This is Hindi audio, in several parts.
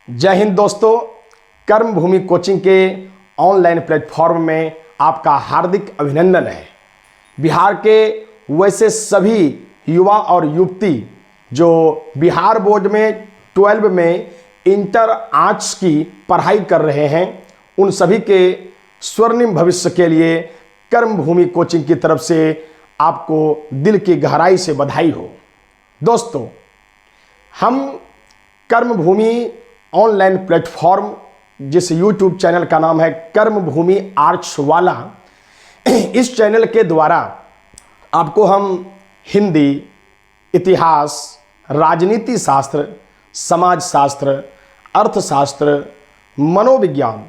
जय हिंद दोस्तों, कर्म भूमि कोचिंग के ऑनलाइन प्लेटफॉर्म में आपका हार्दिक अभिनंदन है। बिहार के वैसे सभी युवा और युवती जो बिहार बोर्ड में 12 में इंटर आर्ट्स की पढ़ाई कर रहे हैं, उन सभी के स्वर्णिम भविष्य के लिए कर्म भूमि कोचिंग की तरफ से आपको दिल की गहराई से बधाई हो। दोस्तों, हम कर्म भूमि ऑनलाइन प्लेटफॉर्म, जिस यूट्यूब चैनल का नाम है कर्म भूमि आर्ट्स वाला, इस चैनल के द्वारा आपको हम हिंदी, इतिहास, राजनीति शास्त्र, समाज शास्त्र, अर्थशास्त्र, मनोविज्ञान,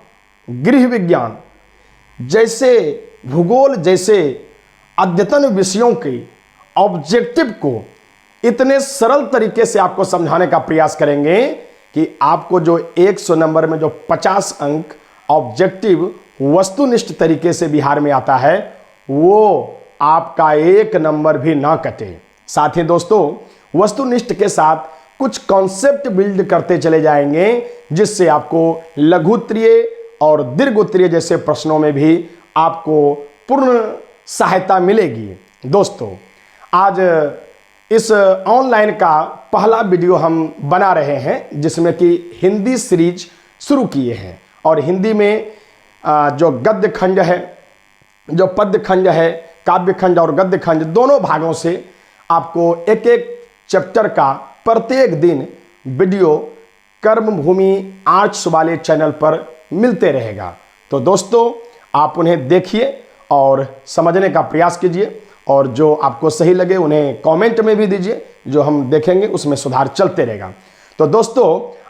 गृह विज्ञान जैसे भूगोल जैसे अद्यतन विषयों के ऑब्जेक्टिव को इतने सरल तरीके से आपको समझाने का प्रयास करेंगे कि आपको जो 100 नंबर में जो 50 अंक ऑब्जेक्टिव वस्तुनिष्ठ तरीके से बिहार में आता है, वो आपका 1 नंबर भी ना कटे। साथ ही दोस्तों, वस्तुनिष्ठ के साथ कुछ कॉन्सेप्ट बिल्ड करते चले जाएंगे, जिससे आपको लघुत्तरीय और दीर्घोत्तरीय जैसे प्रश्नों में भी आपको पूर्ण सहायता मिलेगी। दोस्तों, आज इस ऑनलाइन का पहला वीडियो हम बना रहे हैं, जिसमें कि हिंदी सीरीज शुरू किए हैं और हिंदी में जो गद्य खंड है, जो पद्य खंड है, काव्य खंड और गद्य खंड, दोनों भागों से आपको एक एक चैप्टर का प्रत्येक दिन वीडियो कर्म भूमि आर्ट्स वाले चैनल पर मिलते रहेगा। तो दोस्तों, आप उन्हें देखिए और समझने का प्रयास कीजिए, और जो आपको सही लगे उन्हें कमेंट में भी दीजिए, जो हम देखेंगे उसमें सुधार चलते रहेगा। तो दोस्तों,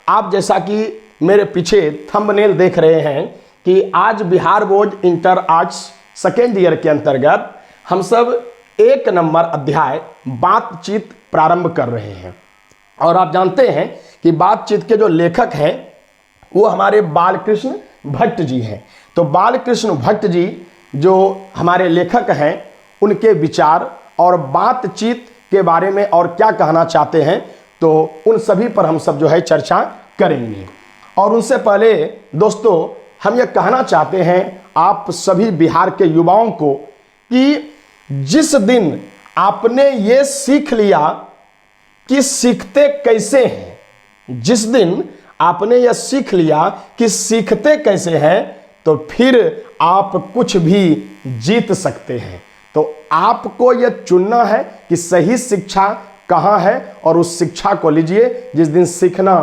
आप जैसा कि मेरे पीछे थंबनेल देख रहे हैं कि आज Bihar board inter arts second year के अंतर्गत हम सब 1 नंबर अध्याय बातचीत प्रारंभ कर रहे हैं। और आप जानते हैं कि बातचीत के जो लेखक हैं वो हमारे बालकृष्ण भट्ट जी हैं। तो बालकृष्ण भट्ट जी जो हमारे लेखक हैं, उनके विचार और बातचीत के बारे में और क्या कहना चाहते हैं, तो उन सभी पर हम सब जो है चर्चा करेंगे। और उनसे पहले दोस्तों, हम ये कहना चाहते हैं आप सभी बिहार के युवाओं को कि जिस दिन आपने ये सीख लिया कि सीखते कैसे हैं, जिस दिन आपने यह सीख लिया कि सीखते कैसे हैं, तो फिर आप कुछ भी जीत सकते हैं। तो आपको यह चुनना है कि सही शिक्षा कहाँ है, और उस शिक्षा को लीजिए। जिस दिन सीखना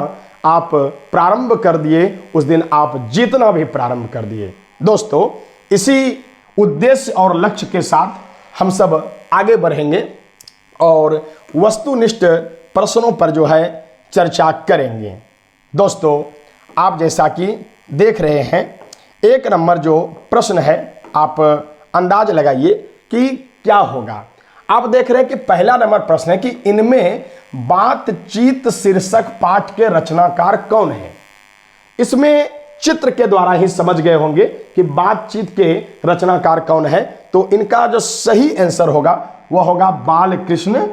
आप प्रारंभ कर दिए, उस दिन आप जीतना भी प्रारंभ कर दिए। दोस्तों, इसी उद्देश्य और लक्ष्य के साथ हम सब आगे बढ़ेंगे और वस्तुनिष्ठ प्रश्नों पर जो है चर्चा करेंगे। दोस्तों, आप जैसा कि देख रहे हैं, 1 नंबर जो प्रश्न है, आप अंदाज लगाइए कि क्या होगा। आप देख रहे हैं कि पहला नंबर प्रश्न है कि इनमें बातचीत शीर्षक पाठ के रचनाकार कौन है। इसमें चित्र के द्वारा ही समझ गए होंगे कि बातचीत के रचनाकार कौन है। तो इनका जो सही आंसर होगा वह होगा बालकृष्ण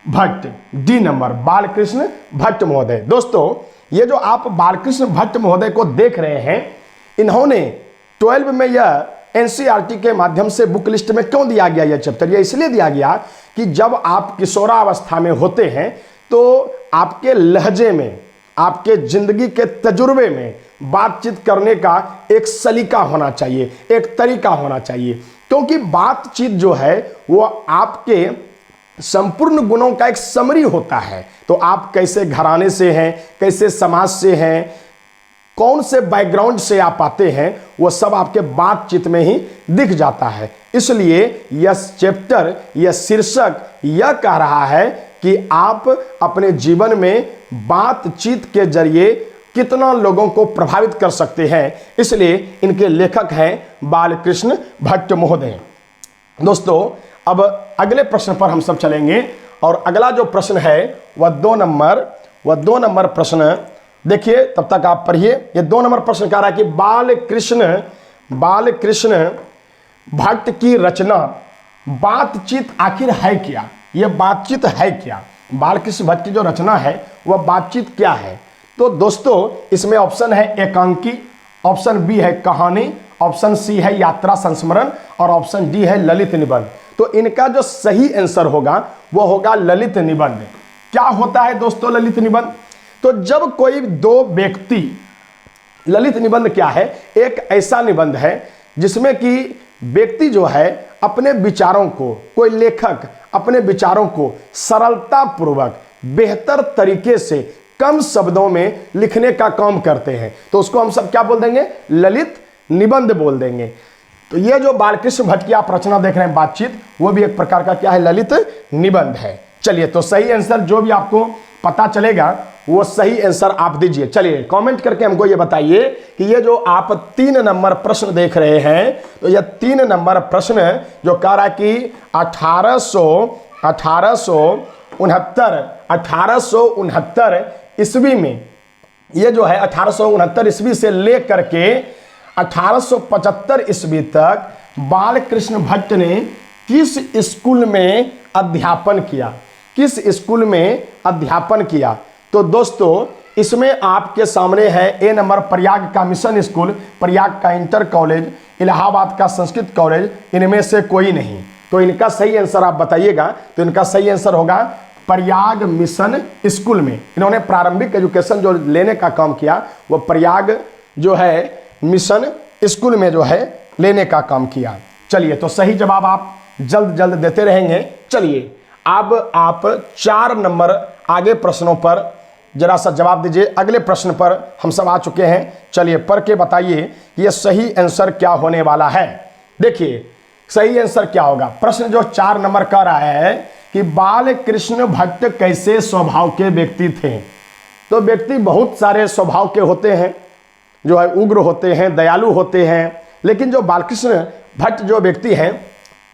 भट्ट। डी नंबर, बालकृष्ण भट्ट महोदय। दोस्तों, ये जो आप बालकृष्ण भट्ट महोदय को देख रहे हैं, इन्होंने 12 में यह एनसीईआरटी के माध्यम से बुक लिस्ट में क्यों दिया गया यह चैप्टर? यह इसलिए दिया गया कि जब आप किशोरावस्था में होते हैं तो आपके लहजे में, आपके जिंदगी के तजुर्बे में बातचीत करने का एक सलीका होना चाहिए, एक तरीका होना चाहिए। क्योंकि बातचीत जो है वो आपके संपूर्ण गुणों का एक समरी होता है। तो आप कैसे घराने से हैं, कैसे समाज से हैं, कौन से बैकग्राउंड से आप आते हैं, वो सब आपके बातचीत में ही दिख जाता है। इसलिए यह चैप्टर, यह शीर्षक यह कह रहा है कि आप अपने जीवन में बातचीत के जरिए कितना लोगों को प्रभावित कर सकते हैं। इसलिए इनके लेखक हैं बालकृष्ण भट्ट महोदय। दोस्तों, अब अगले प्रश्न पर हम सब चलेंगे, और अगला जो प्रश्न है वह 2 नंबर प्रश्न देखिए। तब तक आप पढ़िए। ये 2 नंबर प्रश्न कह रहा है कि बालकृष्ण भट्ट की रचना बातचीत आखिर है क्या? यह बातचीत है क्या? बालकृष्ण भट्ट की जो रचना है वह बातचीत क्या है? तो दोस्तों इसमें ऑप्शन है एकांकी, ऑप्शन बी है कहानी, ऑप्शन सी है यात्रा संस्मरण और ऑप्शन डी है ललित निबंध। तो इनका जो सही आंसर होगा वो होगा ललित निबंध। क्या होता है दोस्तों ललित निबंध? तो जब कोई दो व्यक्ति, ललित निबंध क्या है? एक ऐसा निबंध है जिसमें कि व्यक्ति जो है अपने विचारों को, कोई लेखक अपने विचारों को सरलता पूर्वक बेहतर तरीके से कम शब्दों में लिखने का काम करते हैं, तो उसको हम सब क्या बोल देंगे? ललित निबंध बोल देंगे। तो ये जो बालकृष्ण भट्ट की आप रचना देख रहे हैं बातचीत, वो भी एक प्रकार का क्या है? ललित निबंध है। चलिए, तो सही आंसर जो भी आपको पता चलेगा वो सही आंसर आप दीजिए। चलिए कमेंट करके हमको ये बताइए कि ये जो आप 3 नंबर प्रश्न देख रहे हैं, तो ये 3 नंबर प्रश्न जो कह रहा है कि 1869 ईस्वी में, ये जो है 1869 ईस्वी से लेकर के 1875 ईस्वी तक बालकृष्ण भट्ट ने किस स्कूल में अध्यापन किया? किस स्कूल में अध्यापन किया? तो दोस्तों इसमें आपके सामने है ए नंबर प्रयाग का मिशन स्कूल, प्रयाग का इंटर कॉलेज, इलाहाबाद का संस्कृत कॉलेज, इनमें से कोई नहीं। तो इनका सही आंसर आप बताइएगा। तो इनका सही आंसर होगा प्रयाग मिशन स्कूल में। इन्होंने प्रारंभिक एजुकेशन जो लेने का काम किया वो प्रयाग जो है मिशन स्कूल में जो है लेने का काम किया। चलिए, तो सही जवाब आप जल्द जल्द देते रहेंगे। चलिए अब आप 4 नंबर आगे प्रश्नों पर जरा सा जवाब दीजिए। अगले प्रश्न पर हम सब आ चुके हैं। चलिए पढ़ के बताइए कि यह सही आंसर क्या होने वाला है। देखिए सही आंसर क्या होगा। प्रश्न जो 4 नंबर कह रहा है कि बालकृष्ण भट्ट कैसे स्वभाव के व्यक्ति थे। तो व्यक्ति बहुत सारे स्वभाव के होते हैं, जो है उग्र होते हैं, दयालु होते हैं, लेकिन जो बालकृष्ण भट्ट जो व्यक्ति हैं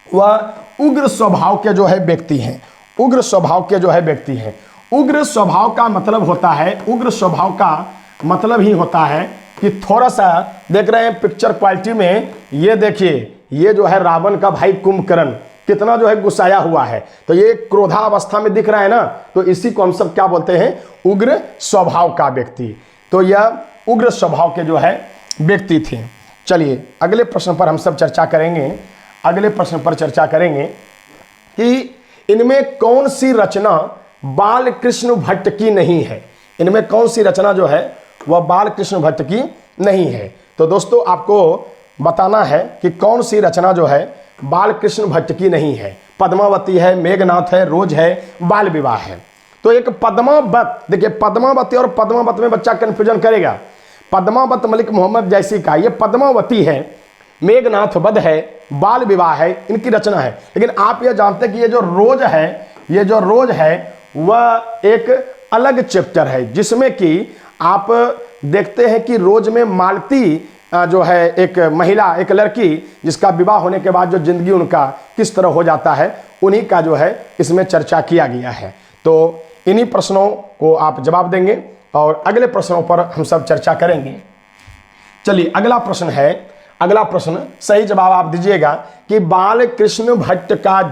वह उग्र स्वभाव के जो है व्यक्ति हैं। उग्र स्वभाव के जो है व्यक्ति हैं। उग्र स्वभाव का मतलब होता है, उग्र स्वभाव का मतलब ही होता है कि थोड़ा सा देख रहे हैं पिक्चर क्वालिटी में, ये देखिए ये जो है रावण का भाई कुंभकर्ण कितना जो है गुस्साया हुआ है, तो ये क्रोधावस्था में दिख रहा है ना, तो इसी को हम सब क्या बोलते हैं? उग्र स्वभाव का व्यक्ति। तो यह उग्र स्वभाव के जो है व्यक्ति थे। चलिए अगले प्रश्न पर हम सब चर्चा करेंगे। अगले प्रश्न पर चर्चा करेंगे कि इनमें कौन सी रचना बालकृष्ण भट्ट की नहीं है। इनमें कौन सी रचना जो है वह बालकृष्ण भट्ट की नहीं है। तो दोस्तों आपको बताना है कि कौन सी रचना जो है बालकृष्ण भट्ट की नहीं है। पद्मावती है, मेघनाथ है, रोज है, बाल विवाह है। तो एक पद्मावत, देखिए पद्मावती और पद्मावत में बच्चा कंफ्यूजन करेगा। पद्मावत मलिक मोहम्मद जैसी का, ये पद्मावती है, मेघनाथ वध है, बाल विवाह है, इनकी रचना है। लेकिन आप ये जानते हैं कि ये जो रोज है वह एक अलग चैप्टर है, जिसमें कि आप देखते हैं कि रोज में मालती जो है एक महिला, एक लड़की जिसका विवाह होने के बाद जो जिंदगी उनका किस तरह हो जाता है, उन्हीं का जो है इसमें चर्चा किया गया है। तो इन्हीं प्रश्नों को आप जवाब देंगे और अगले प्रश्नों पर हम सब चर्चा करेंगे। चलिए अगला प्रश्न है। अगला प्रश्न सही जवाब आप दीजिएगा कि बालकृष्ण भट्ट का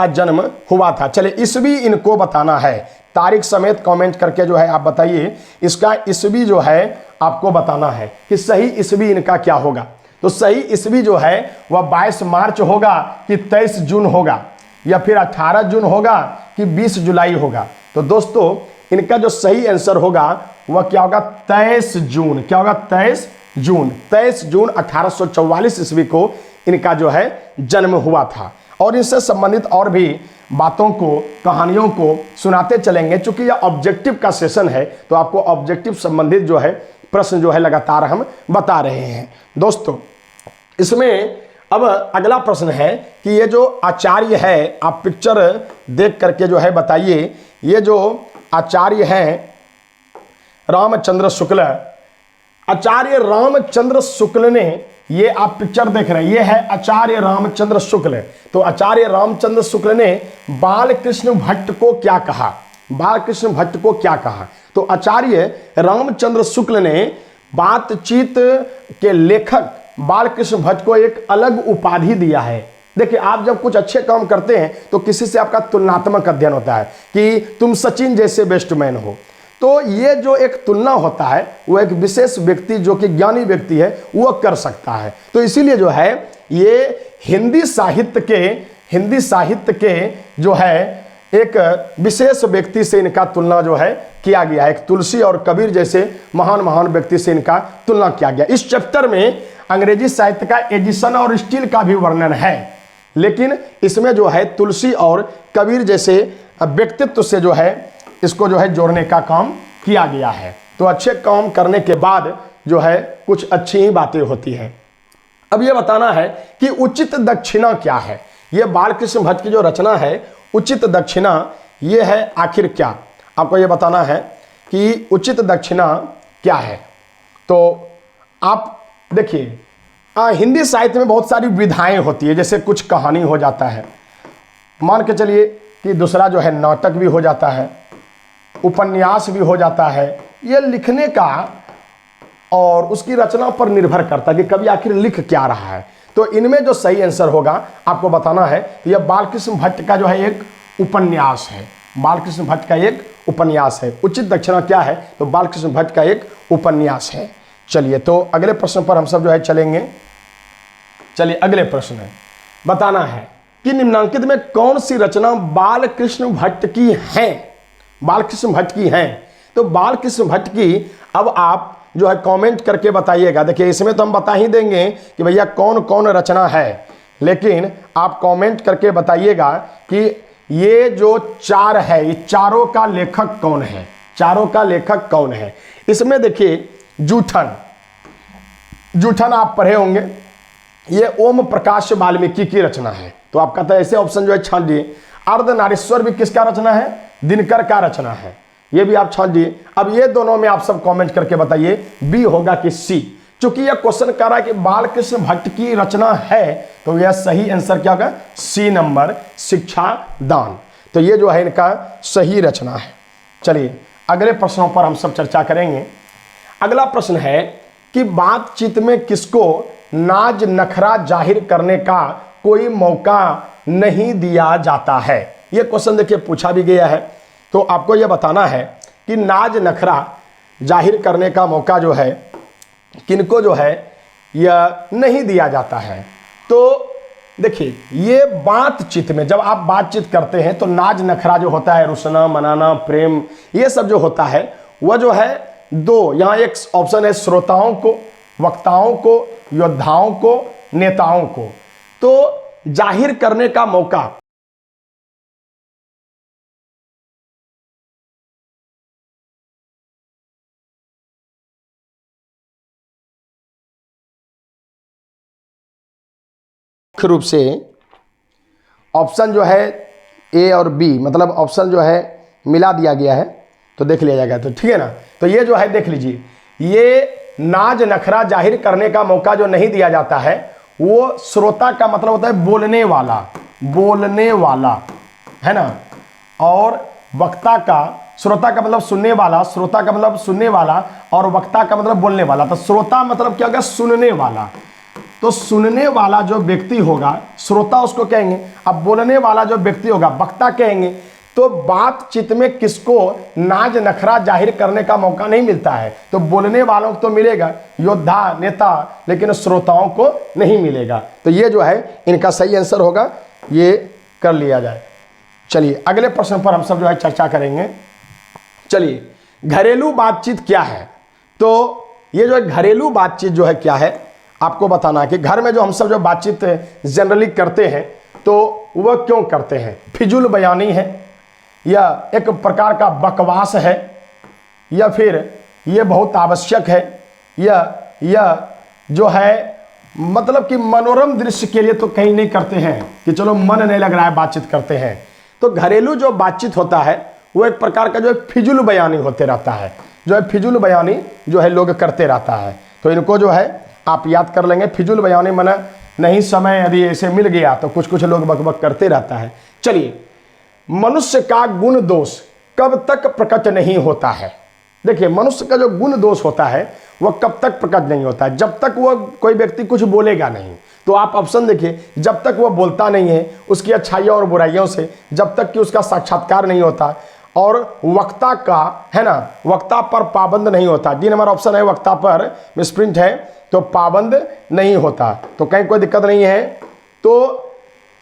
जन्म हुआ था। चलिए ईस्वी इनको बताना है, तारीख समेत कमेंट करके जो है आप बताइए। इसका ईस्वी जो है आपको बताना है कि सही ईस्वी इनका क्या होगा। तो सही ईस्वी जो है वह 22 मार्च होगा कि 23 जून होगा, या फिर 18 जून होगा कि 20 जुलाई होगा। तो दोस्तों इनका जो सही आंसर होगा वह क्या होगा? 23 जून। क्या होगा? 23 जून। 23 जून 1844 ईस्वी को इनका जो है जन्म हुआ था। और इससे संबंधित और भी बातों को, कहानियों को सुनाते चलेंगे। चूंकि यह ऑब्जेक्टिव का सेशन है तो आपको ऑब्जेक्टिव संबंधित जो है प्रश्न जो है लगातार हम बता रहे हैं। दोस्तों इसमें अब अगला प्रश्न है कि ये जो आचार्य है, आप पिक्चर देख करके जो है बताइए, ये जो आचार्य हैं रामचंद्र शुक्ल, आचार्य रामचंद्र शुक्ल ने, ये आप पिक्चर देख रहे हैं, ये है आचार्य रामचंद्र शुक्ल। तो आचार्य रामचंद्र शुक्ल ने बालकृष्ण भट्ट को क्या कहा? बालकृष्ण भट्ट को क्या कहा? तो आचार्य रामचंद्र शुक्ल ने बातचीत के लेखक बालकृष्ण भट्ट को एक अलग उपाधि दिया है। देखिए आप जब कुछ अच्छे काम करते हैं तो किसी से आपका तुलनात्मक अध्ययन होता है कि तुम सचिन जैसे बेस्टमैन हो, तो ये जो एक तुलना होता है वो एक विशेष व्यक्ति जो कि ज्ञानी व्यक्ति है वो कर सकता है। तो इसीलिए जो है ये हिंदी साहित्य के जो है एक विशेष व्यक्ति से इनका तुलना जो है किया गया। एक तुलसी और कबीर जैसे महान महान व्यक्ति से इनका तुलना किया गया। इस चैप्टर में अंग्रेजी साहित्य का एडिशन और स्टील का भी वर्णन है, लेकिन इसमें जो है तुलसी और कबीर जैसे व्यक्तित्व से जो है इसको जो है जोड़ने का काम किया गया है। तो अच्छे काम करने के बाद जो है कुछ अच्छी ही बातें होती हैं। अब ये बताना है कि उचित दक्षिणा क्या है। ये बालकृष्ण भट्ट की जो रचना है उचित दक्षिणा, ये है आखिर क्या, आपको ये बताना है कि उचित दक्षिणा क्या है। तो आप देखिए हिंदी साहित्य में बहुत सारी विधाएं होती है, जैसे कुछ कहानी हो जाता है, मान के चलिए कि दूसरा जो है नाटक भी हो जाता है, उपन्यास भी हो जाता है। ये लिखने का और उसकी रचना पर निर्भर करता है कि कभी आखिर लिख क्या रहा है। तो इनमें जो सही आंसर होगा आपको बताना है। तो यह बालकृष्ण भट्ट का जो है एक उपन्यास है, बालकृष्ण भट्ट का एक उपन्यास है। उचित दक्षिणा क्या है, तो बालकृष्ण भट्ट का एक उपन्यास है। चलिए तो अगले प्रश्न पर हम सब जो है चलेंगे। चलिए अगले प्रश्न है, बताना है कि निम्नांकित में कौन सी रचना बालकृष्ण भट्ट की है, बालकृष्ण भट्ट की है। तो बालकृष्ण भट्ट की अब आप जो है कमेंट करके बताइएगा। देखिए इसमें तो हम बता ही देंगे कि भैया कौन कौन रचना है, लेकिन आप कमेंट करके बताइएगा कि ये जो चार है ये चारों का लेखक कौन है, चारों का लेखक कौन है। इसमें देखिए जूठन आप पढ़े होंगे, ये ओम प्रकाश वाल्मीकि की रचना है। तो आप कहते हैं ऐसे ऑप्शन जो है छांट दिए। अर्धनारीश्वर भी किसका रचना है, दिनकर का रचना है, ये भी आप छांट दिए। अब ये दोनों में आप सब कमेंट करके बताइए बी होगा कि सी। चूंकि यह क्वेश्चन कर रहा है कि बालकृष्ण भट्ट की रचना है, तो यह सही आंसर क्या होगा, सी नंबर शिक्षा दान। तो ये जो है इनका सही रचना है। चलिए अगले प्रश्नों पर हम सब चर्चा करेंगे। अगला प्रश्न है कि बातचीत में किसको नाज नखरा जाहिर करने का कोई मौका नहीं दिया जाता है। यह क्वेश्चन देखिए पूछा भी गया है। तो आपको यह बताना है कि नाज नखरा जाहिर करने का मौका जो है किनको जो है यह नहीं दिया जाता है। तो देखिए ये बातचीत में जब आप बातचीत करते हैं तो नाज नखरा जो होता है, रुसना मनाना प्रेम, ये सब जो होता है वह जो है दो, यहाँ एक ऑप्शन है श्रोताओं को, वक्ताओं को, योद्धाओं को, नेताओं को। तो जाहिर करने का मौका मुख्य रूप से ऑप्शन जो है ए और बी, मतलब ऑप्शन जो है मिला दिया गया है, तो देख लिया जाएगा। तो ठीक है ना। तो ये जो है देख लीजिए, ये नाज नखरा जाहिर करने का मौका जो नहीं दिया जाता है वो श्रोता का मतलब होता है बोलने वाला, बोलने वाला है ना, और वक्ता का, श्रोता का मतलब सुनने वाला, श्रोता का मतलब सुनने वाला, और वक्ता का मतलब बोलने वाला। तो श्रोता मतलब क्या होगा, सुनने वाला। तो सुनने वाला जो व्यक्ति होगा श्रोता उसको कहेंगे, अब बोलने वाला जो व्यक्ति होगा वक्ता कहेंगे। तो बातचीत में किसको नाज नखरा जाहिर करने का मौका नहीं मिलता है, तो बोलने वालों को तो मिलेगा, योद्धा नेता, लेकिन श्रोताओं को नहीं मिलेगा। तो ये जो है इनका सही आंसर होगा, ये कर लिया जाए। चलिए अगले प्रश्न पर हम सब जो है चर्चा करेंगे। चलिए घरेलू बातचीत क्या है। तो ये जो घरेलू बातचीत जो है क्या है आपको बताना है कि घर में जो हम सब जो बातचीत जनरली करते हैं तो वह क्यों करते हैं, फिजूल बयानी है, या एक प्रकार का बकवास है, या फिर ये बहुत आवश्यक है, या जो है मतलब कि मनोरम दृश्य के लिए तो कहीं नहीं करते हैं कि चलो मन नहीं लग रहा है बातचीत करते हैं। तो घरेलू जो बातचीत होता है वो एक प्रकार का जो है फिजूल बयानी होते रहता है, जो है फिजूल बयानी जो है लोग करते रहता है। तो इनको जो है आप याद कर लेंगे, फिजूल बयानी मना नहीं, समय यदि ऐसे मिल गया तो कुछ कुछ लोग बकबक करते रहता है। चलिए मनुष्य का गुण दोष कब तक प्रकट नहीं होता है। देखिए मनुष्य का जो गुण दोष होता है वह कब तक प्रकट नहीं होता है, जब तक वह कोई व्यक्ति कुछ बोलेगा नहीं। तो आप ऑप्शन देखिए, जब तक वह बोलता नहीं है उसकी अच्छाइयों और बुराइयों से, जब तक कि उसका साक्षात्कार नहीं होता, और वक्ता का, है ना, वक्ता पर पाबंद नहीं होता। डी नंबर ऑप्शन है, वक्ता पर मिसप्रिंट है तो पाबंद नहीं होता, तो कहीं कोई दिक्कत नहीं है। तो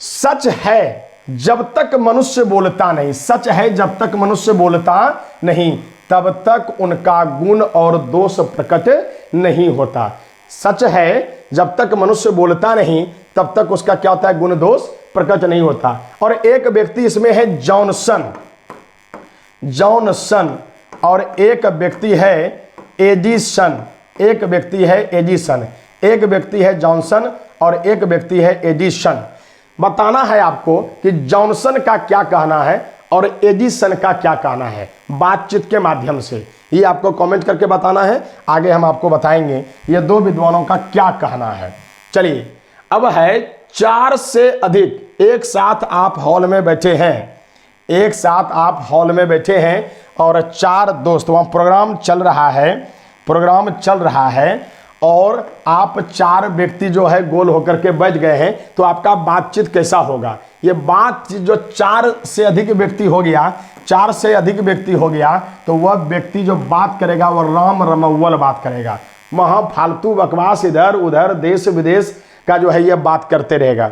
सच है जब तक मनुष्य बोलता नहीं, सच है जब तक मनुष्य बोलता नहीं तब तक उनका गुण और दोष प्रकट नहीं होता। सच है जब तक मनुष्य बोलता नहीं तब तक उसका क्या होता है, गुण दोष प्रकट नहीं होता। और एक व्यक्ति इसमें है जॉनसन, जॉनसन, और एक व्यक्ति है एडिसन, एक व्यक्ति है एडिसन, एक व्यक्ति है जॉनसन और एक व्यक्ति है एडिसन। बताना है आपको कि जॉनसन का क्या कहना है और एडिसन का क्या कहना है, बातचीत के माध्यम से। ये आपको कमेंट करके बताना है, आगे हम आपको बताएंगे ये दो विद्वानों का क्या कहना है। चलिए, अब है 4 से अधिक, एक साथ आप हॉल में बैठे हैं, एक साथ आप हॉल में बैठे हैं और 4 दोस्त, वहाँ प्रोग्राम चल रहा है, प्रोग्राम चल रहा है और आप 4 व्यक्ति जो है गोल होकर के बैठ गए हैं, तो आपका बातचीत कैसा होगा। ये बातचीत जो 4 से अधिक व्यक्ति हो गया, 4 से अधिक व्यक्ति हो गया तो वह व्यक्ति जो बात करेगा वह राम रमव्वल बात करेगा, वहाँ फालतू बकवास इधर उधर देश विदेश का जो है ये बात करते रहेगा।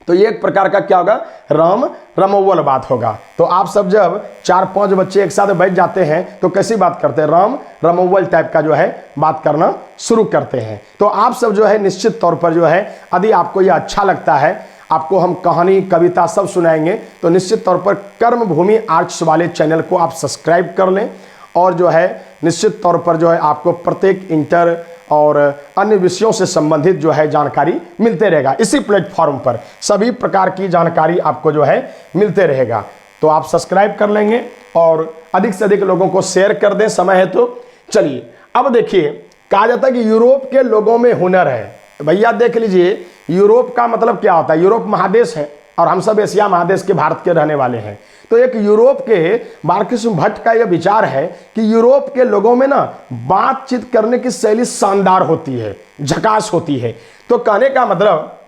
तो ये एक प्रकार का क्या होगा, राम रमव्वल बात होगा। तो आप सब जब 4-5 बच्चे एक साथ बैठ जाते हैं तो कैसी बात करते हैं, राम रमव्वल टाइप का जो है बात करना शुरू करते हैं। तो आप सब जो है निश्चित तौर पर जो है, यदि आपको ये अच्छा लगता है, आपको हम कहानी कविता सब सुनाएंगे, तो निश्चित तौर पर कर्मभूमि आर्ट्स वाले चैनल को आप सब्सक्राइब कर लें और जो है निश्चित तौर पर जो है आपको प्रत्येक इंटर और अन्य विषयों से संबंधित जो है जानकारी मिलते रहेगा। इसी प्लेटफॉर्म पर सभी प्रकार की जानकारी आपको जो है मिलते रहेगा। तो आप सब्सक्राइब कर लेंगे और अधिक से अधिक लोगों को शेयर कर दें, समय है तो। चलिए, अब देखिए, कहा जाता है कि यूरोप के लोगों में हुनर है। भैया देख लीजिए, यूरोप का मतलब क्या होता है, यूरोप महादेश है और हम सब एशिया महादेश के भारत के रहने वाले हैं। तो एक यूरोप के बालकृष्ण भट्ट का यह विचार है कि यूरोप के लोगों में ना बातचीत करने की शैली शानदार होती है, झकास होती है। तो कहने का मतलब,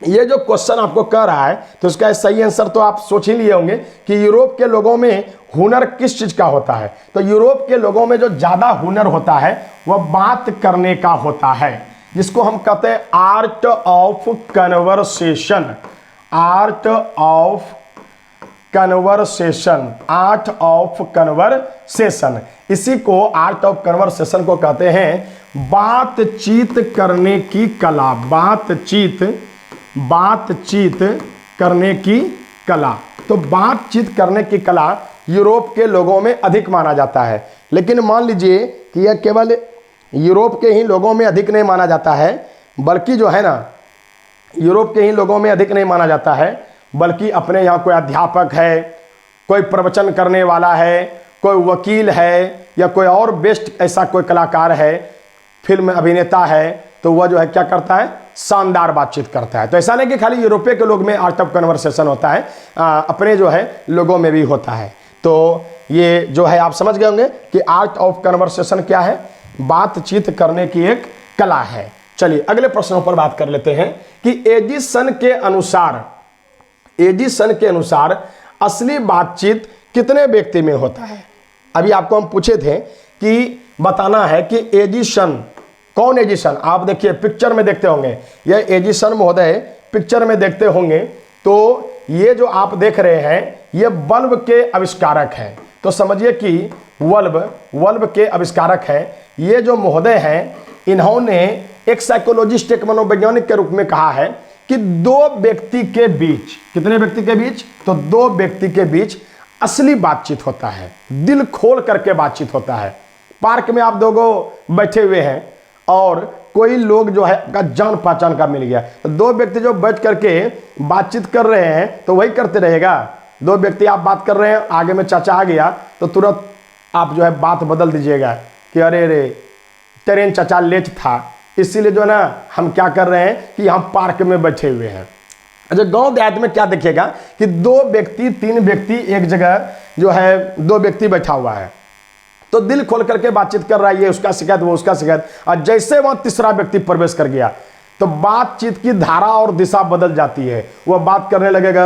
ये जो क्वेश्चन आपको कह रहा है तो इसका सही आंसर तो आप सोच ही लिए होंगे कि यूरोप के लोगों में हुनर किस चीज का होता है। तो यूरोप के लोगों में जो ज्यादा हुनर होता है वह बात करने का होता है, जिसको हम कहते हैं art of conversation, art of conversation, art of conversation. इसी को आर्ट ऑफ कन्वर्सेशन को कहते हैं बातचीत करने की कला, बातचीत करने की कला। तो बातचीत करने की कला यूरोप के लोगों में अधिक माना जाता है। लेकिन मान लीजिए कि यह केवल यूरोप के ही लोगों में अधिक नहीं माना जाता है, बल्कि जो है ना, यूरोप के ही लोगों में अधिक नहीं माना जाता है, बल्कि अपने यहाँ कोई अध्यापक है, कोई प्रवचन करने वाला है, कोई वकील है या कोई और बेस्ट ऐसा कोई कलाकार है, फिल्म अभिनेता है, तो वह जो है क्या करता है, शानदार बातचीत करता है। तो ऐसा नहीं कि खाली यूरोपीय के लोग में आर्ट ऑफ कन्वर्सेशन होता है, अपने जो है लोगों में भी होता है। तो ये जो है आप समझ गए होंगे कि आर्ट ऑफ कन्वर्सेशन क्या है, बातचीत करने की एक कला है। चलिए अगले प्रश्नों पर बात कर लेते हैं कि एडिसन के अनुसार असली बातचीत कितने व्यक्ति में होता है। अभी आपको हम पूछे थे कि बताना है कि एडिसन, कौन एडिसन, आप देखिए पिक्चर में देखते होंगे, यह एडिसन महोदय पिक्चर में देखते होंगे। तो ये जो आप देख रहे हैं ये बल्ब के आविष्कारक हैं। तो समझिए कि बल्ब के आविष्कारक हैं ये जो महोदय हैं, इन्होंने एक साइकोलॉजिस्ट, एक मनोवैज्ञानिक के रूप में कहा है कि 2 व्यक्ति के बीच, कितने व्यक्ति के बीच, तो 2 व्यक्ति के बीच असली बातचीत होता है, दिल खोल करके बातचीत होता है। पार्क में आप 2 बैठे हुए हैं और कोई लोग जो है का जान पहचान का मिल गया, तो 2 व्यक्ति जो बैठ करके बातचीत कर रहे हैं तो वही करते रहेगा। 2 व्यक्ति आप बात कर रहे हैं, आगे में चाचा आ गया तो तुरंत आप जो है बात बदल दीजिएगा कि अरे रे ट्रेन चाचा लेट था, इसीलिए जो है ना हम क्या कर रहे हैं कि हम पार्क में बैठे हुए हैं। अच्छा, गांव देहात में क्या देखिएगा कि 2 व्यक्ति 3 व्यक्ति एक जगह जो है 2 व्यक्ति बैठा हुआ है, तो दिल खोल करके बातचीत कर रहा है, ये उसका शिकायत वो उसका शिकायत, और जैसे वहां तीसरा व्यक्ति प्रवेश कर गया तो बातचीत की धारा और दिशा बदल जाती है। वह बात करने लगेगा,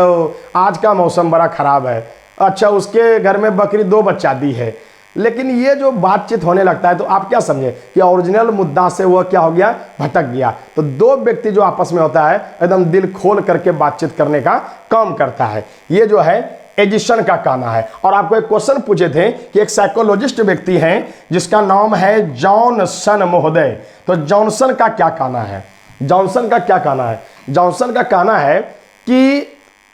आज का मौसम बड़ा खराब है, अच्छा उसके घर में बकरी 2 बच्चा दी है। लेकिन ये जो बातचीत होने लगता है तो आप क्या समझे कि ओरिजिनल मुद्दा से वह क्या हो गया, भटक गया। तो 2 व्यक्ति जो आपस में होता है एकदम दिल खोल करके बातचीत करने का काम करता है। ये जो है एडिसन का कहना है। और आपको एक क्वेश्चन पूछे थे कि एक साइकोलॉजिस्ट व्यक्ति हैं जिसका नाम है जॉनसन महोदय। तो जॉनसन का क्या कहना है, जॉनसन का क्या कहना है? जॉनसन का कहना है कि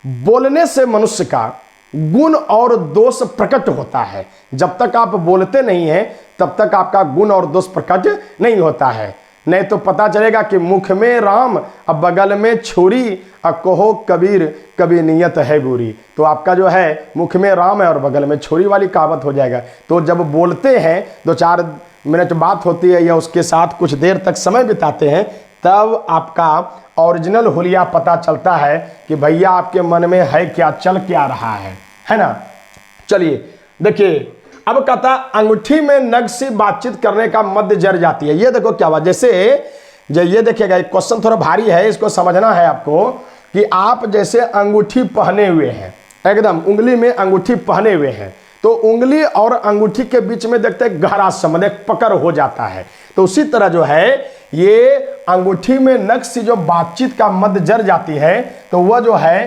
बोलने से मनुष्य का गुण और दोष प्रकट होता है। जब तक आप बोलते नहीं हैं तब तक आपका गुण और दोष प्रकट नहीं होता है। नहीं तो पता चलेगा कि मुख में राम अब बगल में छुरी, अब कहो कबीर कभी नियत है बुरी। तो आपका जो है मुख में राम है और बगल में छुरी वाली कहावत हो जाएगा। तो जब बोलते हैं 2-4 मिनट बात होती है या उसके साथ कुछ देर तक समय बिताते हैं तब आपका ओरिजिनल हुलिया पता चलता है कि भैया आपके मन में है क्या, चल क्या रहा है ना। चलिए देखिए, अब कहता अंगूठी में नग से बातचीत करने का मध्य जर जाती है। ये देखो क्या हुआ, जैसे ये देखिएगा, एक क्वेश्चन थोड़ा भारी है, इसको समझना है आपको कि आप जैसे अंगूठी पहने हुए हैं, एकदम उंगली में अंगूठी पहने हुए हैं, तो उंगली और अंगूठी के बीच में देखते हैं गहरा संबंध, एक पकड़ हो जाता है। तो उसी तरह जो है ये अंगूठी में नग से जो बातचीत का मध्य जर जाती है तो वह जो है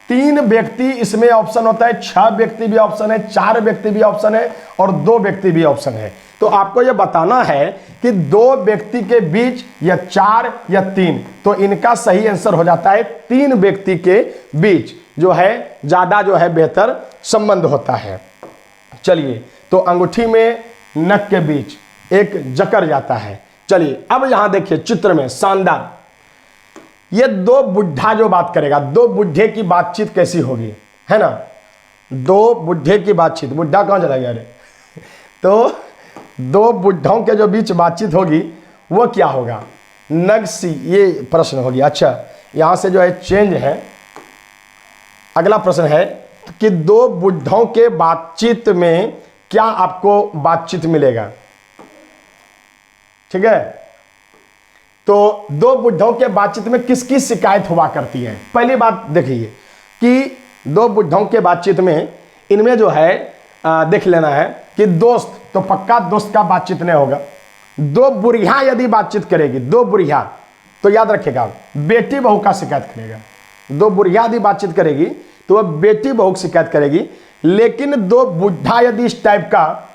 3 व्यक्ति इसमें ऑप्शन होता है, 6 व्यक्ति भी ऑप्शन है, 4 व्यक्ति भी ऑप्शन है और 2 व्यक्ति भी ऑप्शन है। तो आपको यह बताना है कि 2 व्यक्ति के बीच या 4 या 3, तो इनका सही आंसर हो जाता है 3 व्यक्ति के बीच जो है ज्यादा जो है बेहतर संबंध होता है। चलिए, तो अंगूठी में नख के बीच एक जकड़ जाता है। चलिए अब यहां देखिए चित्र में शानदार, ये 2 बुढ़ा जो बात करेगा, 2 बुढ़े की बातचीत कैसी होगी, है ना। 2 बुढ़े की बातचीत, बुढ़ा कहां चला गया रे? तो 2 बुढ़ों के जो बीच बातचीत होगी वो क्या होगा, नगसी, ये प्रश्न हो गया। अच्छा यहां से जो है चेंज है, अगला प्रश्न है कि 2 बुढ़ों के बातचीत में क्या आपको बातचीत मिलेगा, ठीक है। तो 2 बुढ़ों के बातचीत में किसकी शिकायत हुआ करती है। पहली बात देखिए कि 2 बुढ़ों के बातचीत में इनमें जो है देख लेना है कि दोस्त, तो पक्का दोस्त का बातचीत नहीं होगा। 2 बुढ़िया यदि बातचीत करेगी, 2 बुढ़िया, तो याद रखिएगा बेटी बहू का शिकायत करेगा। 2 बुढ़िया यदि बातचीत करेगी तो वह बेटी बहू की शिकायत करेगी। लेकिन 2 बुढ़ा यदि इस टाइप का,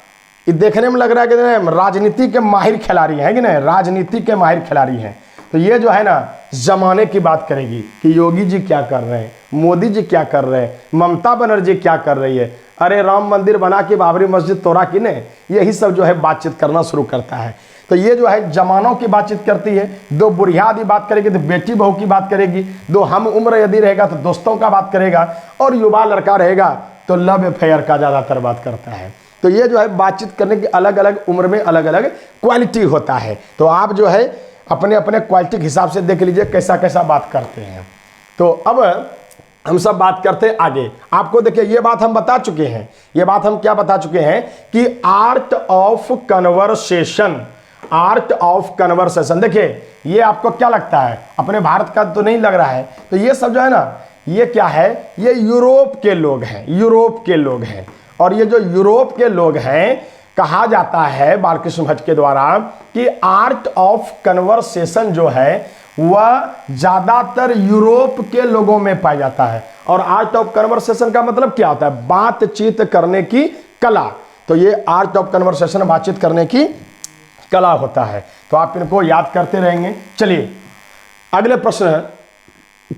ये देखने में लग रहा है कि राजनीति के माहिर खिलाड़ी हैं कि नहीं, राजनीति के माहिर खिलाड़ी हैं, तो ये जो है ना जमाने की बात करेगी कि योगी जी क्या कर रहे हैं, मोदी जी क्या कर रहे हैं, ममता बनर्जी क्या कर रही है, अरे राम मंदिर बना के बाबरी मस्जिद तोड़ा कि नहीं, यही सब जो है बातचीत करना शुरू करता है। तो ये जो है जमानों की बातचीत करती है। 2 बुढ़िया यदि बात करेगी तो बेटी बहू की बात करेगी, 2 हम उम्र यदि रहेगा तो दोस्तों का बात करेगा, और युवा लड़का रहेगा तो लव अफेयर का ज़्यादातर बात करता है। तो ये जो है बातचीत करने की अलग अलग उम्र में अलग अलग क्वालिटी होता है। तो आप जो है अपने अपने क्वालिटी के हिसाब से देख लीजिए कैसा कैसा बात करते हैं। तो अब हम सब बात करते हैं आगे। आपको देखिए ये बात हम बता चुके हैं, ये बात हम क्या बता चुके हैं कि art of conversation, art of conversation. देखिए ये आपको क्या लगता है, अपने भारत का तो नहीं लग रहा है। तो ये सब जो है ना, ये क्या है, ये यूरोप के लोग हैं, यूरोप के लोग हैं। और ये जो यूरोप के लोग हैं, कहा जाता है बालकृष्ण भट्ट के द्वारा कि आर्ट ऑफ कन्वर्सेशन जो है वह ज्यादातर यूरोप के लोगों में पाया जाता है। और आर्ट ऑफ कन्वर्सेशन का मतलब क्या होता है, बातचीत करने की कला। तो ये आर्ट ऑफ कन्वर्सेशन बातचीत करने की कला होता है। तो आप इनको याद करते रहेंगे। चलिए अगले प्रश्न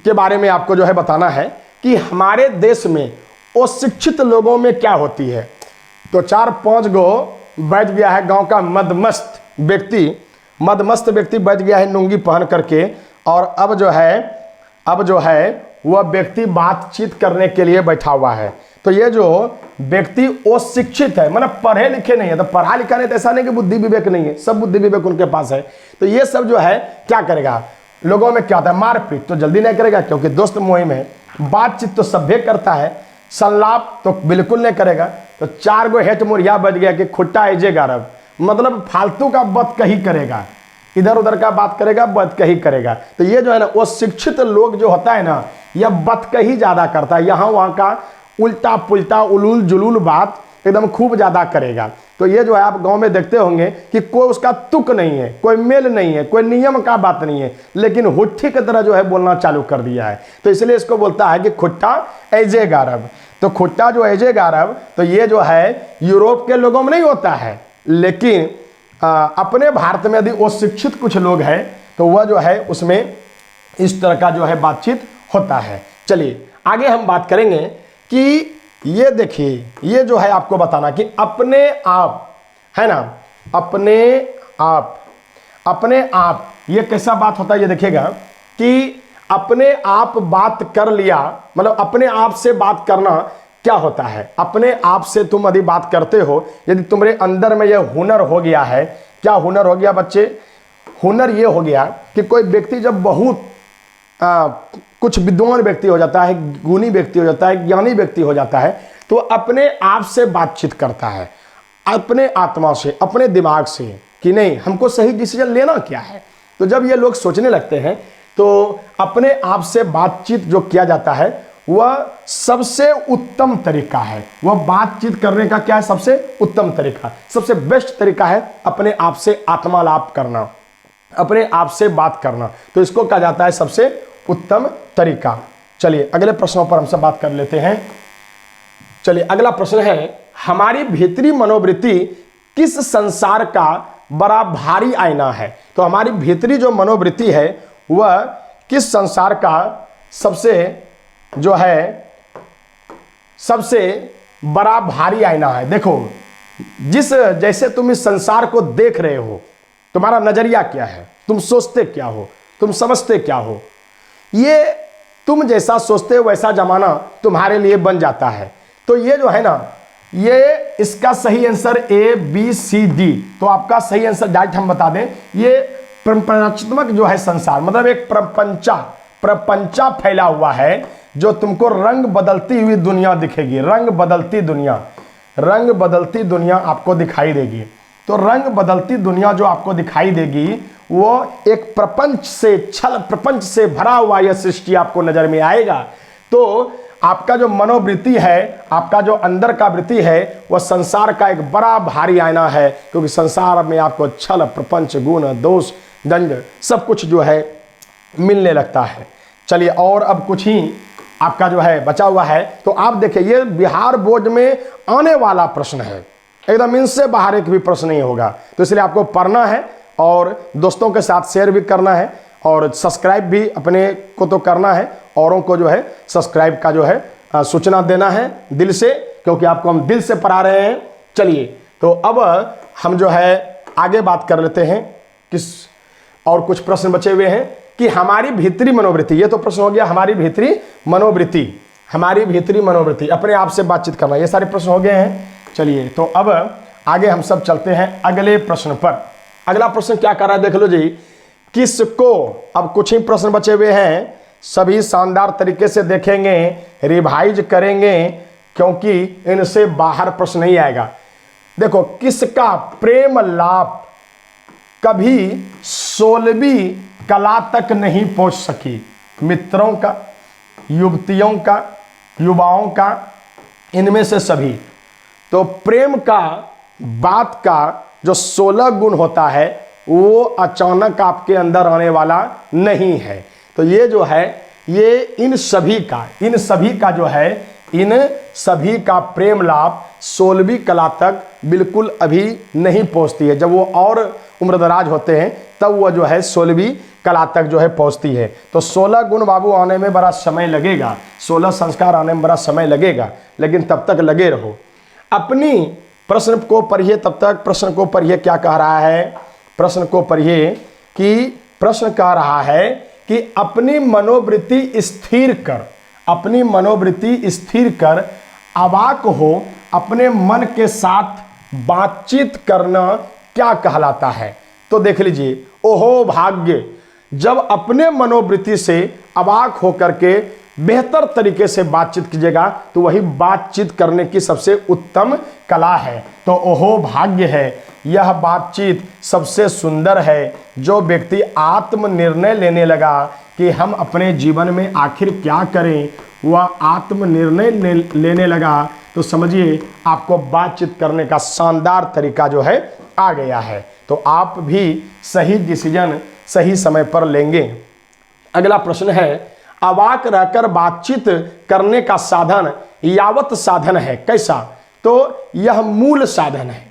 के बारे में आपको जो है बताना है कि हमारे देश में अशिक्षित लोगों में क्या होती है। तो 4-5 गो बैठ गया है गांव का मदमस्त व्यक्ति बैठ गया है लुंगी पहन करके, और अब जो है वह व्यक्ति बातचीत करने के लिए बैठा हुआ है। तो ये जो व्यक्ति अशिक्षित है, मतलब पढ़े लिखे नहीं है, तो पढ़ा लिखा नहीं तो ऐसा नहीं कि बुद्धि विवेक नहीं है, सब बुद्धि विवेक उनके पास है। तो ये सब जो है क्या करेगा, लोगों में क्या होता है, मारपीट तो जल्दी नहीं करेगा क्योंकि दोस्त मुहिम है, बातचीत तो सभ्य करता है, संलाप तो बिल्कुल नहीं करेगा। तो 4 गो हेठ मुरिया बज गया कि खुट्टा ऐजे गारब, मतलब फालतू का बदकही करेगा, इधर उधर का बात करेगा, बदकही करेगा। तो ये जो है ना वो शिक्षित लोग जो होता है ना, यह बदकही ज्यादा करता है, यहाँ वहाँ का उल्टा पुल्टा उलूल जुलूल बात एकदम खूब ज़्यादा करेगा। तो ये जो है आप गांव में देखते होंगे कि कोई उसका तुक नहीं है, कोई मेल नहीं है, कोई नियम का बात नहीं है, लेकिन हुट्ठी की तरह जो है बोलना चालू कर दिया है। तो इसलिए इसको बोलता है कि खुट्टा ऐजे गारब। तो खुट्टा जो ऐजे गारब, तो ये जो है यूरोप के लोगों में नहीं होता है, लेकिन अपने भारत में यदि वो शिक्षित कुछ लोग हैं तो वह जो है उसमें इस तरह का जो है बातचीत होता है। चलिए आगे हम बात करेंगे कि ये देखिए, ये जो है आपको बताना कि अपने आप, है ना, अपने आप ये कैसा बात होता है। ये देखिएगा कि अपने आप बात कर लिया, मतलब अपने आप से बात करना क्या होता है। अपने आप से तुम यदि बात करते हो, यदि तुम्हारे अंदर में यह हुनर हो गया है। क्या हुनर हो गया बच्चे? हुनर ये हो गया कि कोई व्यक्ति जब बहुत कुछ विद्वान व्यक्ति हो जाता है, गुणी व्यक्ति हो जाता है, ज्ञानी व्यक्ति हो जाता है, तो अपने आप से बातचीत करता है, अपने आत्मा से, अपने दिमाग से, कि नहीं हमको सही डिसीजन लेना क्या है। तो जब ये लोग सोचने लगते हैं तो अपने आप से बातचीत जो किया जाता है वह सबसे उत्तम तरीका है। वह बातचीत करने का क्या है? सबसे उत्तम तरीका, सबसे बेस्ट तरीका है अपने आप से आत्मालाप करना, अपने आप से बात करना। तो इसको कहा जाता है सबसे उत्तम तरीका। चलिए अगले प्रश्नों पर हमसे बात कर लेते हैं। चलिए अगला प्रश्न है, हमारी भीतरी मनोवृत्ति किस संसार का बड़ा भारी आईना है। तो हमारी भीतरी जो मनोवृत्ति है वह किस संसार का सबसे जो है सबसे बड़ा भारी आईना है। देखो, जिस जैसे तुम इस संसार को देख रहे हो, तुम्हारा नजरिया क्या है, तुम सोचते क्या हो, तुम समझते क्या हो, ये तुम जैसा सोचते हो वैसा जमाना तुम्हारे लिए बन जाता है। तो ये जो है ना, ये इसका सही answer A B C D. तो आपका सही आंसर डायरेक्ट हम बता दें, ये प्रपंचात्मक जो है संसार, मतलब एक प्रपंचा फैला हुआ है जो तुमको रंग बदलती हुई दुनिया दिखेगी। रंग बदलती दुनिया आपको दिखाई देगी। तो रंग बदलती दुनिया जो आपको दिखाई देगी वो एक प्रपंच से, छल प्रपंच से भरा हुआ यह सृष्टि आपको नजर में आएगा। तो आपका जो मनोवृत्ति है, आपका जो अंदर का वृत्ति है, वह संसार का एक बड़ा भारी आईना है, क्योंकि संसार में आपको छल प्रपंच गुण दोष दंड सब कुछ जो है मिलने लगता है। चलिए और अब कुछ ही आपका जो है बचा हुआ है। तो आप देखिए, ये बिहार बोर्ड में आने वाला प्रश्न है, एकदम इनसे बाहर एक भी प्रश्न नहीं होगा। तो इसलिए आपको पढ़ना है और दोस्तों के साथ शेयर भी करना है और सब्सक्राइब भी अपने को तो करना है, औरों को जो है सब्सक्राइब का जो है सूचना देना है दिल से, क्योंकि आपको हम दिल से पढ़ा रहे हैं। चलिए तो अब हम जो है आगे बात कर लेते हैं। किस और कुछ प्रश्न बचे हुए हैं कि हमारी भीतरी मनोवृत्ति, ये तो प्रश्न हो गया हमारी भीतरी मनोवृत्ति, अपने आप से बातचीत करना, ये सारे प्रश्न हो गए हैं। चलिए तो अब आगे हम सब चलते हैं अगले प्रश्न पर। अगला प्रश्न क्या कर रहा है देख लो जी। किसको, अब कुछ ही प्रश्न बचे हुए हैं, सभी शानदार तरीके से देखेंगे, रिवाइज करेंगे, क्योंकि इनसे बाहर प्रश्न नहीं आएगा। देखो, किसका प्रेम लाप कभी 16वीं कला तक नहीं पहुंच सकी? मित्रों का, युवतियों का, युवाओं का, इनमें से सभी। तो प्रेम का बात का जो 16 गुण होता है वो अचानक आपके अंदर आने वाला नहीं है। तो ये जो है ये इन सभी का जो है, इन सभी का प्रेम लाभ 16वीं कला तक बिल्कुल अभी नहीं पहुंचती है। जब वो और उम्रदराज होते हैं तब वो जो है 16वीं कला तक जो है पहुंचती है। तो 16 गुण बाबू आने में बड़ा समय लगेगा, 16 संस्कार आने में बड़ा समय लगेगा, लेकिन तब तक लगे रहो। अपनी प्रश्न को पढ़िए, तब तक प्रश्न को पढ़िए क्या कह रहा है। प्रश्न को पढ़िए कि प्रश्न कह रहा है कि अपनी मनोवृत्ति स्थिर कर, अपनी मनोवृत्ति स्थिर कर, अवाक हो, अपने मन के साथ बातचीत करना क्या कहलाता है। तो देख लीजिए, ओहो भाग्य, जब अपने मनोवृत्ति से अवाक होकर के बेहतर तरीके से बातचीत कीजिएगा तो वही बातचीत करने की सबसे उत्तम कला है। तो ओहो भाग्य है, यह बातचीत सबसे सुंदर है जो व्यक्ति आत्म निर्णय लेने लगा कि हम अपने जीवन में आखिर क्या करें वह आत्मनिर्णय लेने लगा, तो समझिए आपको बातचीत करने का शानदार तरीका जो है आ गया है। तो आप भी सही डिसीजन सही समय पर लेंगे। अगला प्रश्न है, अवाक रहकर बातचीत करने का साधन यावत साधन है कैसा? तो यह मूल साधन है।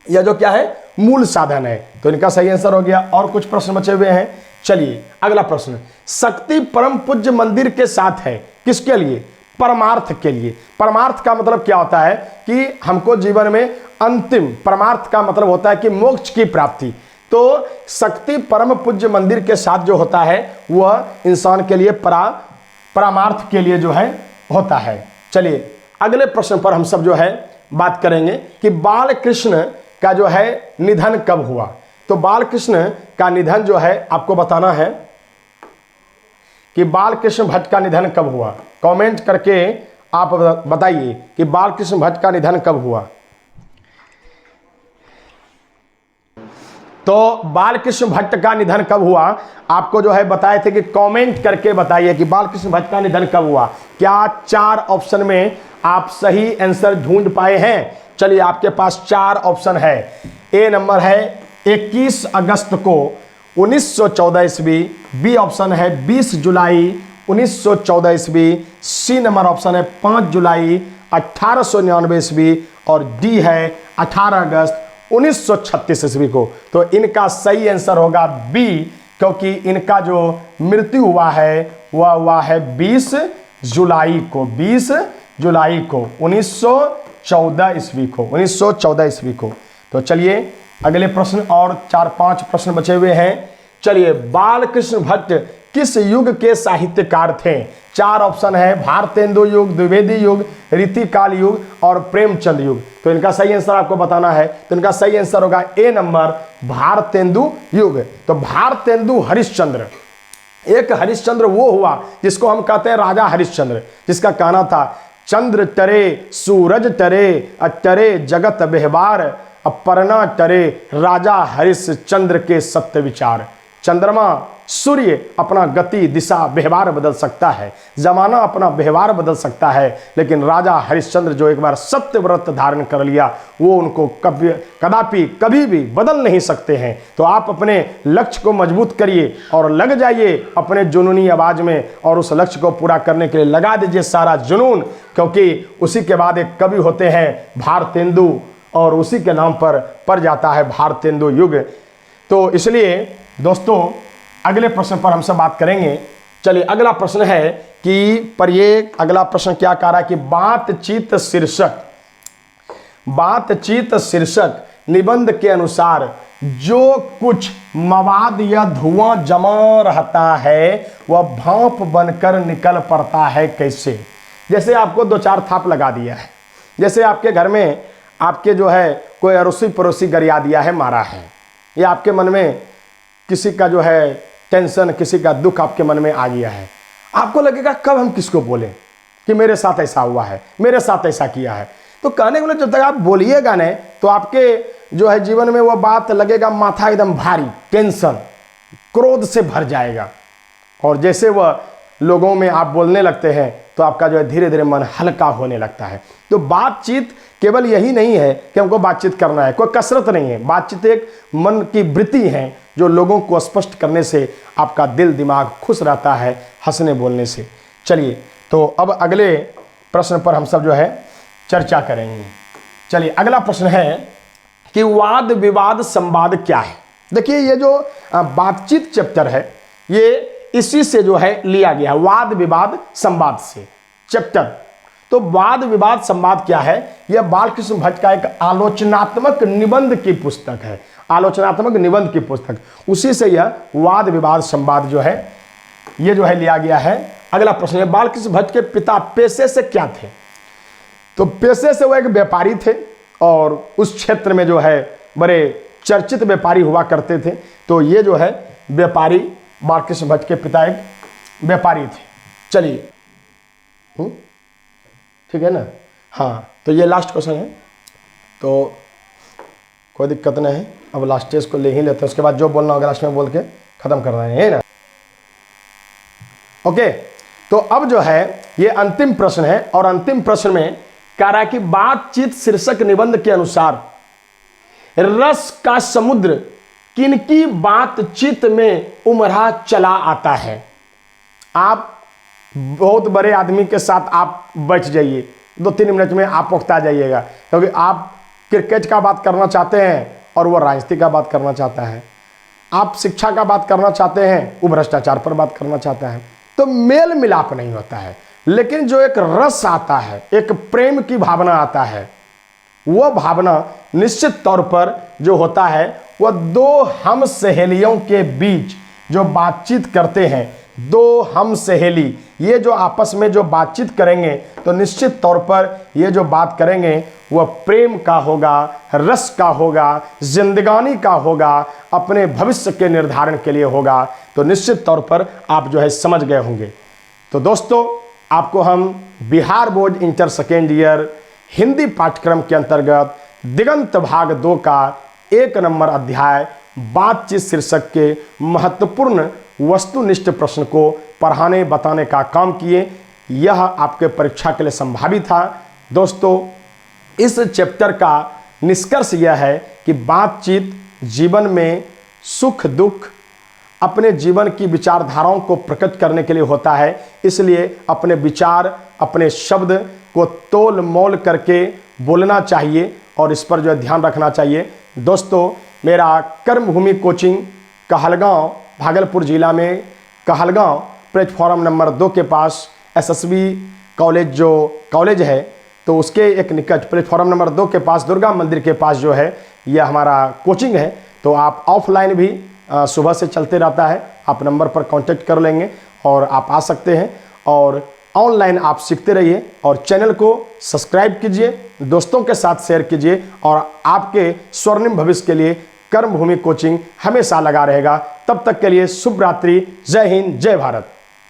यह जो क्या है? मूल साधन है। तो इनका सही आंसर हो गया। और कुछ प्रश्न बचे हुए हैं। चलिए अगला प्रश्न, शक्ति परम पूज्य मंदिर के साथ है किसके लिए? परमार्थ के लिए। परमार्थ का मतलब क्या होता है कि हमको जीवन में अंतिम, परमार्थ का मतलब होता है कि मोक्ष की प्राप्ति। तो शक्ति परम पूज्य मंदिर के साथ जो होता है वह इंसान के लिए परमार्थ के लिए जो है होता है। चलिए अगले प्रश्न पर हम सब जो है बात करेंगे कि बाल कृष्ण का जो है निधन कब हुआ? तो बाल कृष्ण का निधन जो है आपको बताना है कि बाल कृष्ण भट्ट का निधन कब हुआ। कमेंट करके आप बताइए कि बाल कृष्ण भट्ट का निधन कब हुआ। तो बालकृष्ण भट्ट का निधन कब हुआ आपको जो है बताए थे कि कमेंट करके बताइए कि बालकृष्ण भट्ट का निधन कब हुआ। क्या 4 ऑप्शन में आप सही आंसर ढूंढ पाए हैं? चलिए आपके पास 4 ऑप्शन है। ए नंबर है 21 अगस्त को 1914 ईस्वी, बी ऑप्शन है 20 जुलाई 1914 ईस्वी, सी नंबर ऑप्शन है 5 जुलाई 1899 ईस्वी और डी है 18 अगस्त 1936 ईस्वी को। तो इनका सही आंसर होगा बी, क्योंकि इनका जो मृत्यु हुआ है वह हुआ है 20 जुलाई को, 20 जुलाई को 1914 ईस्वी को, 1914 ईस्वी को। तो चलिए अगले प्रश्न, और 4-5 प्रश्न बचे हुए हैं। चलिए बालकृष्ण भट्ट किस युग के साहित्यकार थे? 4 ऑप्शन है, भारतेंदु युग, द्विवेदी युग, रीतिकाल युग और प्रेमचंद युग। तो इनका सही आंसर आपको बताना है। तो इनका सही आंसर होगा ए नंबर, भारतेंदु युग। तो भारतेंदु हरिश्चंद्र, एक हरिश्चंद्र वो हुआ जिसको हम कहते हैं राजा हरिश्चंद्र, जिसका कहना था चंद्र टरे सूरज टरे अटरे जगत व्यवहार, अपर्णा टरे राजा हरिश्चंद्र के सत्य विचार। चंद्रमा सूर्य अपना गति दिशा व्यवहार बदल सकता है, जमाना अपना व्यवहार बदल सकता है, लेकिन राजा हरिश्चंद्र जो एक बार सत्य व्रत धारण कर लिया वो उनको कदापि कभी भी बदल नहीं सकते हैं। तो आप अपने लक्ष्य को मजबूत करिए और लग जाइए अपने जुनूनी आवाज में, और उस लक्ष्य को पूरा करने के लिए लगा दीजिए सारा जुनून, क्योंकि उसी के बाद एक कवि होते हैं भारतेंदु, और उसी के नाम पर पड़ जाता है भारतेंदु युग। तो इसलिए दोस्तों अगले प्रश्न पर हम सब बात करेंगे। चलिए अगला प्रश्न है कि पर ये अगला प्रश्न क्या कह रहा है कि बातचीत शीर्षक निबंध के अनुसार जो कुछ मवाद या धुआं जमा रहता है वह भाप बनकर निकल पड़ता है कैसे? जैसे आपको 2-4 थाप लगा दिया है, जैसे आपके घर में आपके जो है कोई अड़ोसी पड़ोसी गरिया दिया है, मारा है, या आपके मन में किसी का जो है टेंशन, किसी का दुख आपके मन में आ गया है, आपको लगेगा कब हम किसको बोलें कि मेरे साथ ऐसा हुआ है, मेरे साथ ऐसा किया है। तो कहने के लिए जब तक आप बोलिएगा नहीं तो आपके जो है जीवन में वो बात लगेगा माथा एकदम भारी, टेंशन, क्रोध से भर जाएगा। और जैसे वह लोगों में आप बोलने लगते हैं तो आपका जो है धीरे धीरे मन हल्का होने लगता है। तो बातचीत केवल यही नहीं है कि हमको बातचीत करना है, कोई कसरत नहीं है। बातचीत एक मन की वृत्ति है जो लोगों को स्पष्ट करने से आपका दिल दिमाग खुश रहता है, हंसने बोलने से। चलिए तो अब अगले प्रश्न पर हम सब जो है चर्चा करेंगे। चलिए अगला प्रश्न है कि वाद विवाद संवाद क्या है। देखिए ये जो बातचीत चैप्टर है ये इसी से जो है लिया गया, वाद विवाद संवाद से चैप्टर। तो वाद विवाद संवाद क्या है? यह बालकृष्ण भट्ट का एक आलोचनात्मक निबंध की पुस्तक है, आलोचनात्मक निबंध की पुस्तक, उसी से यह वाद विवाद संवाद जो है ये जो है लिया गया है। अगला प्रश्न है बालकृष्ण भट्ट के पिता पेशे से क्या थे? तो पेशे से वो एक व्यापारी थे और उस क्षेत्र में जो है बड़े चर्चित व्यापारी हुआ करते थे। तो ये जो है व्यापारी, बालकृष्ण भट्ट के पिता एक व्यापारी थे। चलिए ठीक है ना। हाँ तो ये लास्ट क्वेश्चन है, तो कोई दिक्कत नहीं है, अब लास्ट टेस्ट को ले ही लेते हैं, उसके बाद जो बोलना होगा लास्ट में बोल के खत्म करना है ना। ओके तो अब जो है ये अंतिम प्रश्न है, और अंतिम प्रश्न में कह रहा है कि बातचीत शीर्षक निबंध के अनुसार रस का समुद्र किनकी बातचीत में उमड़ा चला आता है। आप बहुत बड़े आदमी के साथ आप बैठ जाइए, 2-3 मिनट में आप उकता जाइएगा, क्योंकि आप क्रिकेट का बात करना चाहते हैं और वो राजनीति का बात करना चाहता है। आप शिक्षा का बात करना चाहते हैं, वो भ्रष्टाचार पर बात करना चाहता है। तो मेल मिलाप नहीं होता है। लेकिन जो एक रस आता है, एक प्रेम की भावना आता है, वह भावना निश्चित तौर पर जो होता है वह दो हम सहेलियों के बीच जो बातचीत करते हैं, दो हम सहेली ये जो आपस में जो बातचीत करेंगे तो निश्चित तौर पर ये जो बात करेंगे वह प्रेम का होगा, रस का होगा, जिंदगानी का होगा, अपने भविष्य के निर्धारण के लिए होगा। तो निश्चित तौर पर आप जो है समझ गए होंगे। तो दोस्तों, आपको हम Bihar board inter second year Hindi पाठ्यक्रम के अंतर्गत दिगंत भाग 2 का 1 नंबर अध्याय बातचीत शीर्षक के महत्वपूर्ण वस्तुनिष्ठ प्रश्न को पढ़ाने बताने का काम किए। यह आपके परीक्षा के लिए संभावित था। दोस्तों, इस चैप्टर का निष्कर्ष यह है कि बातचीत जीवन में सुख दुख अपने जीवन की विचारधाराओं को प्रकट करने के लिए होता है। इसलिए अपने विचार, अपने शब्द को तोल मोल करके बोलना चाहिए और इस पर जो है ध्यान रखना चाहिए। दोस्तों, मेरा कर्मभूमि कोचिंग कहलगांव भागलपुर जिला में कहलगांव प्लेटफॉर्म नंबर 2 के पास एसएसबी कॉलेज जो कॉलेज है, तो उसके एक निकट प्लेटफॉर्म नंबर 2 के पास दुर्गा मंदिर के पास जो है यह हमारा कोचिंग है। तो आप ऑफलाइन भी सुबह से चलते रहता है, आप नंबर पर कांटेक्ट कर लेंगे और आप आ सकते हैं, और ऑनलाइन आप सीखते रहिए और चैनल को सब्सक्राइब कीजिए, दोस्तों के साथ शेयर कीजिए, और आपके स्वर्णिम भविष्य के लिए कर्मभूमि कोचिंग हमेशा लगा रहेगा। तब तक के लिए शुभ रात्रि, जय हिंद, जय भारत।